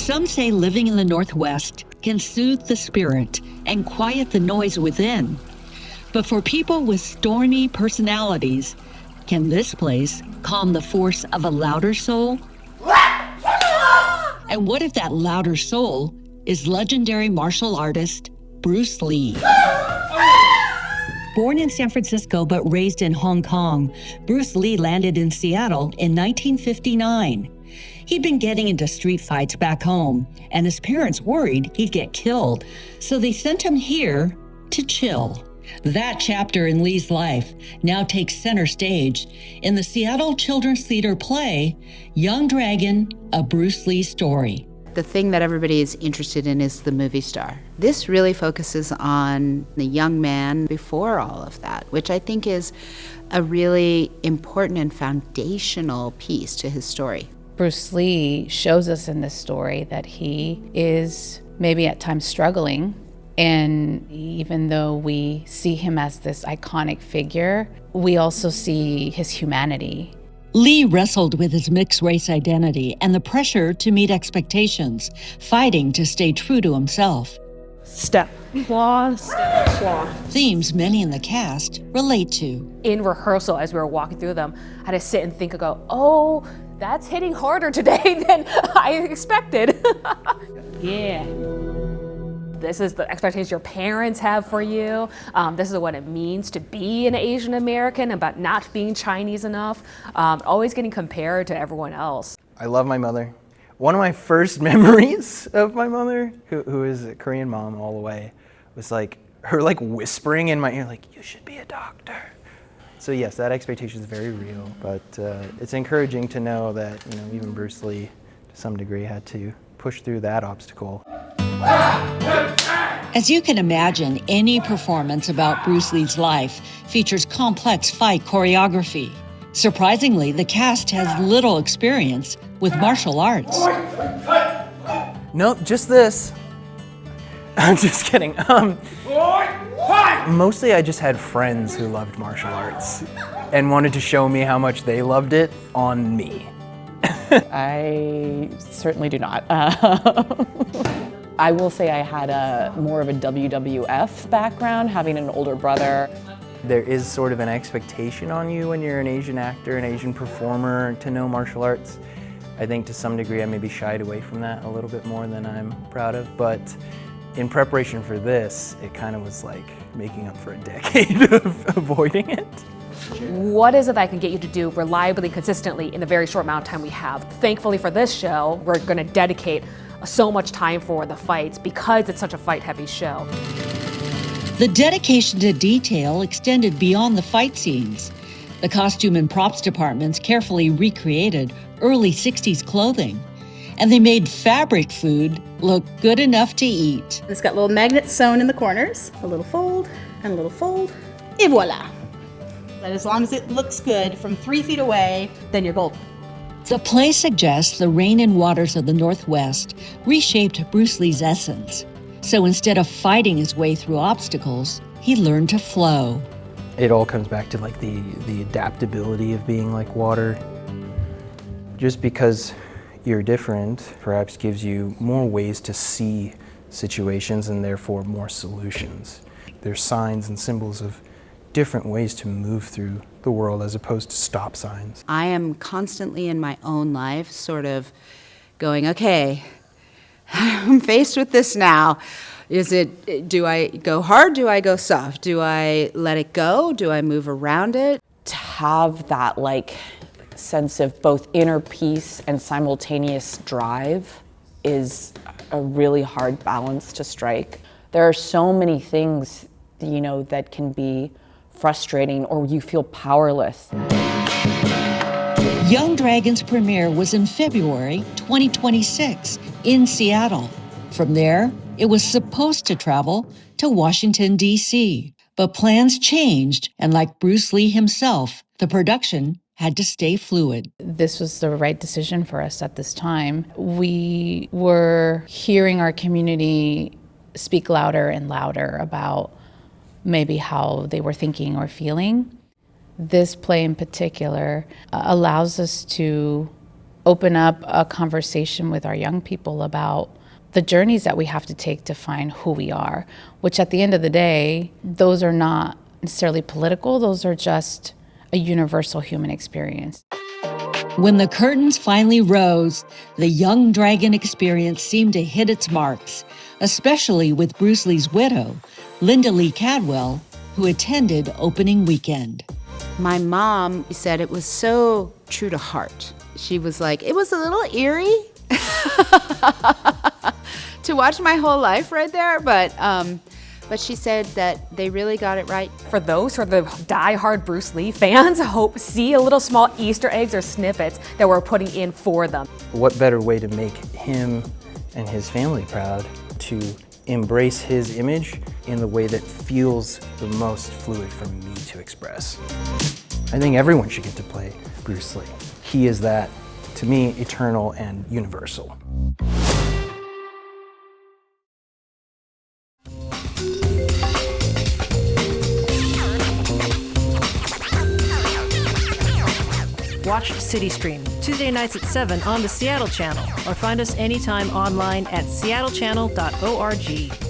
Some say living in the Northwest can soothe the spirit and quiet the noise within. But for people with stormy personalities, can this place calm the force of a louder soul? And what if that louder soul is legendary martial artist Bruce Lee? Born in San Francisco but raised in Hong Kong, Bruce Lee landed in Seattle in 1959. He'd been getting into street fights back home, and his parents worried he'd get killed, so they sent him here to chill. That chapter in Lee's life now takes center stage in the Seattle Children's Theater play, Young Dragon, A Bruce Lee Story. The thing that everybody is interested in is the movie star. This really focuses on the young man before all of that, which I think is a really important and foundational piece to his story. Bruce Lee shows us in this story that he is maybe at times struggling, and even though we see him as this iconic figure, we also see his humanity. Lee wrestled with his mixed race identity and the pressure to meet expectations, fighting to stay true to himself. Step, slaw, step, slaw. Themes many in the cast relate to. In rehearsal, as we were walking through them, I had to sit and think and go, oh, that's hitting harder today than I expected. Yeah. This is the expectations your parents have for you. This is what it means to be an Asian American, about not being Chinese enough, always getting compared to everyone else. I love my mother. One of my first memories of my mother, who is a Korean mom all the way, was her whispering in my ear, you should be a doctor. So yes, that expectation is very real, but it's encouraging to know that even Bruce Lee, to some degree, had to push through that obstacle. As you can imagine, any performance about Bruce Lee's life features complex fight choreography. Surprisingly, the cast has little experience with martial arts. Nope, just this. I'm just kidding. Mostly I just had friends who loved martial arts and wanted to show me how much they loved it on me. I certainly do not. I will say I had more of a WWF background, having an older brother. There is sort of an expectation on you when you're an Asian actor, an Asian performer, to know martial arts. I think to some degree I maybe shied away from that a little bit more than I'm proud of, but in preparation for this, it kind of was like making up for a decade of avoiding it. What is it that I can get you to do reliably, consistently in the very short amount of time we have? Thankfully for this show, we're going to dedicate so much time for the fights because it's such a fight-heavy show. The dedication to detail extended beyond the fight scenes. The costume and props departments carefully recreated early 60s clothing, and they made fabric food look good enough to eat. It's got little magnets sewn in the corners, a little fold and a little fold, et voila. But as long as it looks good from 3 feet away, then you're golden. The play suggests the rain and waters of the Northwest reshaped Bruce Lee's essence. So instead of fighting his way through obstacles, he learned to flow. It all comes back to the adaptability of being like water. Just because you're different perhaps gives you more ways to see situations and therefore more solutions. There's signs and symbols of different ways to move through the world as opposed to stop signs. I am constantly in my own life sort of going, okay, I'm faced with this now. Do I go hard? Do I go soft? Do I let it go? Do I move around it? To have that sense of both inner peace and simultaneous drive is a really hard balance to strike. There are so many things, that can be frustrating or you feel powerless. Young Dragon's premiere was in February 2026 in Seattle. From there, it was supposed to travel to Washington, D.C. But plans changed, and like Bruce Lee himself, the production had to stay fluid. This was the right decision for us at this time. We were hearing our community speak louder and louder about maybe how they were thinking or feeling. This play in particular allows us to open up a conversation with our young people about the journeys that we have to take to find who we are, which at the end of the day, those are not necessarily political, those are just a universal human experience. When the curtains finally rose, the young dragon experience seemed to hit its marks, especially with Bruce Lee's widow, Linda Lee Cadwell, who attended opening weekend. My mom said it was so true to heart. She was like, it was a little eerie to watch my whole life right there, but she said that they really got it right. For those who are the die-hard Bruce Lee fans, see a little small Easter eggs or snippets that we're putting in for them. What better way to make him and his family proud to embrace his image in the way that feels the most fluid for me to express. I think everyone should get to play Bruce Lee. He is that, to me, eternal and universal. Watch City Stream Tuesday nights at 7 on the Seattle channel, or find us anytime online at seattle.gov.